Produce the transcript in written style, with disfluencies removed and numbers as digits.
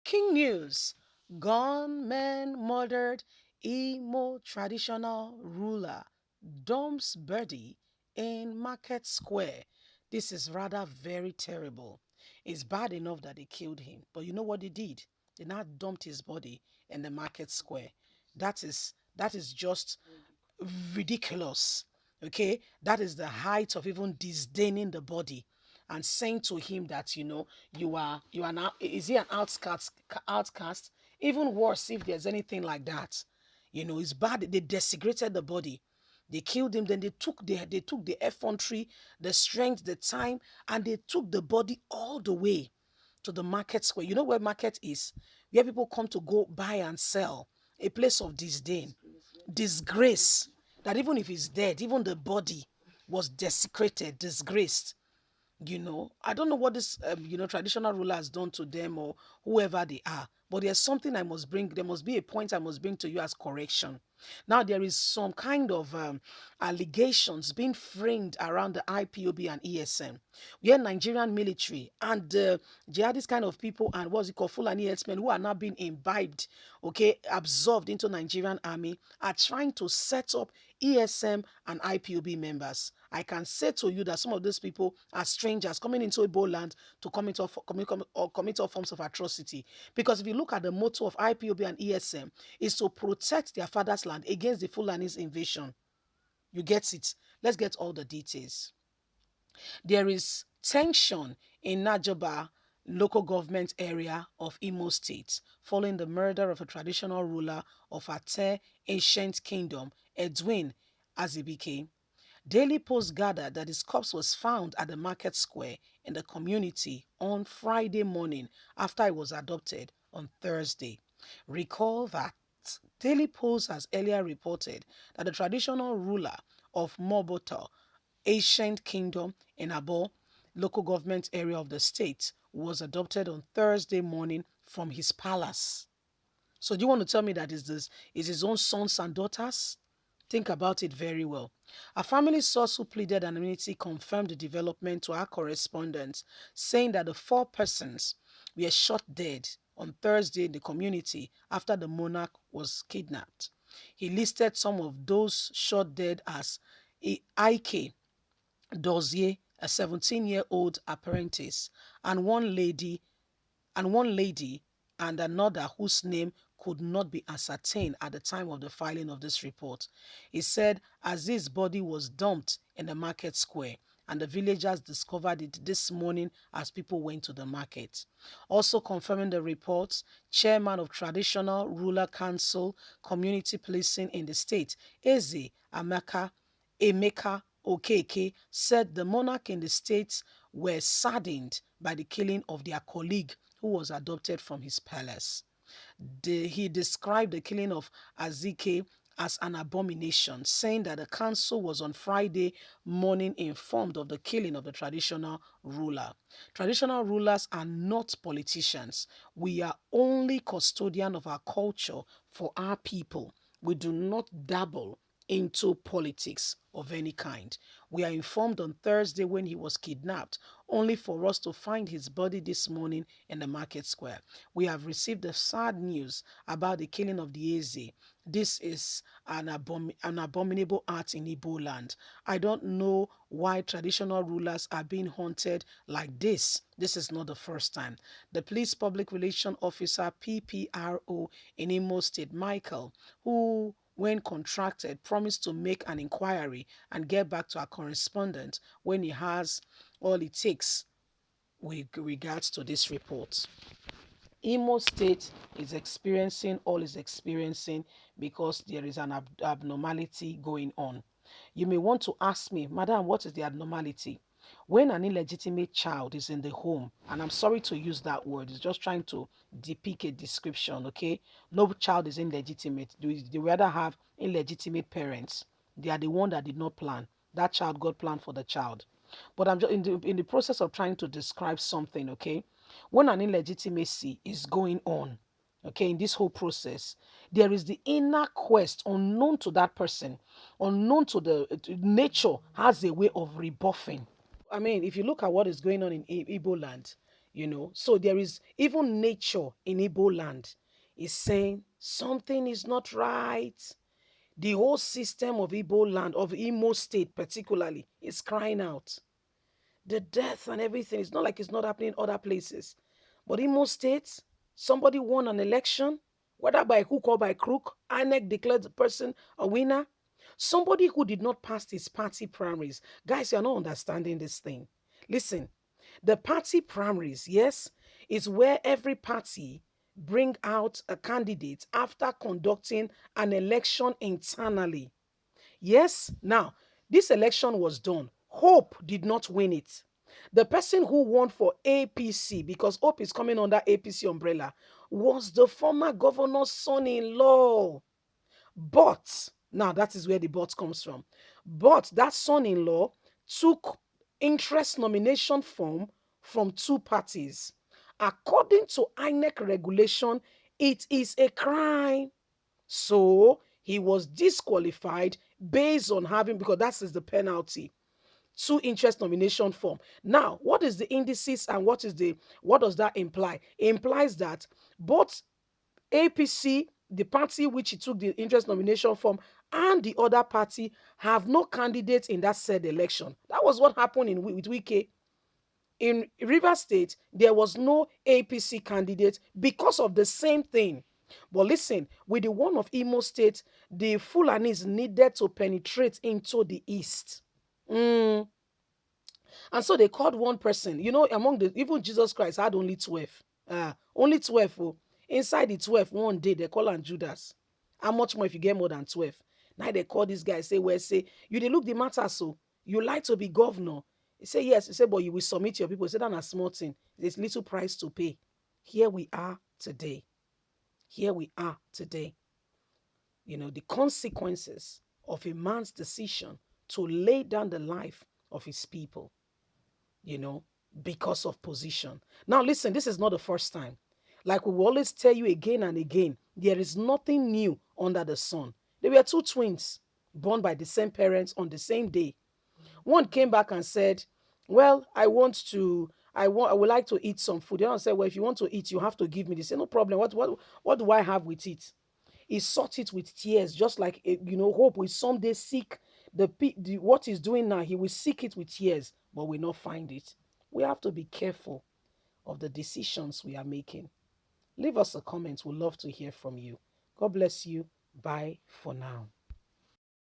King news: gunmen murdered Imo traditional ruler dumps body in Market Square. This is rather very terrible. It's bad enough that they killed him, but you know what they did? They now dumped his body in the Market Square. That is just ridiculous. Okay, that is the height of even disdaining the body and saying to him that you are now, is he an outcast? Even worse, if there's anything like that, it's bad. They desecrated the body. They killed him. Then they took the effrontery, the strength, the time, and they took the body all the way to the market square. You know where market is? Where people come to go buy and sell. A place of disdain, disgrace. That even if he's dead, even the body was desecrated, disgraced. I don't know what this traditional ruler has done to them or whoever they are, but there's something I must bring. There must be a point I must bring to you as correction. Now there is some kind of allegations being framed around the IPOB and ESM, where Nigerian military and jihadist kind of people and what's it called, Fulani herdsmen, who are now being imbibed, okay, absorbed into Nigerian army, are trying to set up ESM and IPOB members. I can say to you that some of these people are strangers coming into Igbo land to commit all forms of atrocity. Because if you look at the motto of IPOB and ESM, is to protect their father's land against the Fulani's invasion. You get it? Let's get all the details. There is tension in Najoba local government area of Imo State following the murder of a traditional ruler of Ate ancient kingdom, Edwin Azibike. Daily Post gathered that his corpse was found at the market square in the community on Friday morning after he was adopted on Thursday. Recall that Daily Post has earlier reported that the traditional ruler of Moboto, ancient kingdom in Abo, local government area of the state, was adopted on Thursday morning from his palace. So do you want to tell me that is his own sons and daughters? Think about it very well. A family source who pleaded anonymity confirmed the development to our correspondent, saying that the four persons were shot dead on Thursday in the community after the monarch was kidnapped. He listed some of those shot dead as Ike Dozier, a 17-year-old apprentice, and one lady and another whose name could not be ascertained at the time of the filing of this report. He said Aziz's body was dumped in the market square and the villagers discovered it this morning as people went to the market. Also confirming the reports, chairman of Traditional Ruler Council Community Policing in the state, Eze Emeka Okeke, said the monarch in the states were saddened by the killing of their colleague who was adopted from his palace. He described the killing of Azike as an abomination, saying that the council was on Friday morning informed of the killing of the traditional ruler. Traditional rulers are not politicians. We are only custodian of our culture for our people. We do not dabble into politics of any kind. We are informed on Thursday when he was kidnapped, only for us to find his body this morning in the market square. We have received the sad news about the killing of the Eze. This is an abominable act in Igbo land. I don't know why traditional rulers are being haunted like this. This is not the first time. The police public relation officer, PPRO, in Imo State, Michael, who when contracted, promised to make an inquiry and get back to our correspondent when he has all it takes with regards to this report. Imo State is experiencing all is experiencing because there is an abnormality going on. You may want to ask me, Madam, what is the abnormality? When an illegitimate child is in the home, and I'm sorry to use that word, it's just trying to depict a description, okay? No child is illegitimate. They rather have illegitimate parents. They are the one that did not plan. That child got planned for the child. But I'm just in the process of trying to describe something, okay? When an illegitimacy is going on, okay, in this whole process, there is the inner quest unknown to that person, unknown to the nature, has a way of rebuffing. I mean, if you look at what is going on in Igbo land, So there is even nature in Igbo land is saying something is not right. The whole system of Igbo land, of Imo state particularly, is crying out. The death and everything, it's not like it's not happening in other places. But Imo State, somebody won an election, whether by hook or by crook, INEC declared the person a winner. Somebody who did not pass his party primaries. Guys, you're not understanding this thing. Listen, the party primaries, yes, is where every party bring out a candidate after conducting an election internally. Yes, now, this election was done. Hope did not win it. The person who won for APC, because Hope is coming under APC umbrella, was the former governor's son in law. But, now that is where the but comes from. But that son in law took interest nomination form from two parties. According to INEC regulation, it is a crime. So he was disqualified based on having, because that is the penalty, two interest nomination form. Now, what is the indices and what does that imply? It implies that both APC, the party which he took the interest nomination from, and the other party have no candidates in that said election. That was what happened with Wike. In Rivers State, there was no APC candidate because of the same thing. But listen, with the one of Imo State, the Fulanis needed to penetrate into the east. Mm. And so they called one person, among even Jesus Christ had only 12. Only 12. Oh. Inside the 12, one day they call on Judas. How much more if you get more than 12? Now they call this guy, say, you they look the matter, so you like to be governor. He say, yes. He said, but you will submit your people. He said, that's a small thing. There's little price to pay. Here we are today. Here we are today. The consequences of a man's decision to lay down the life of his people, because of position. Now, listen, this is not the first time. Like we will always tell you again and again, there is nothing new under the sun. There were two twins born by the same parents on the same day. One came back and said, well, I would like to eat some food. The other said, well, if you want to eat, you have to give me this. Say, no problem. What do I have with it? He sought it with tears, just like, Hope will someday seek what he's doing now. He will seek it with tears, but will not find it. We have to be careful of the decisions we are making. Leave us a comment. We'd love to hear from you. God bless you. Bye for now.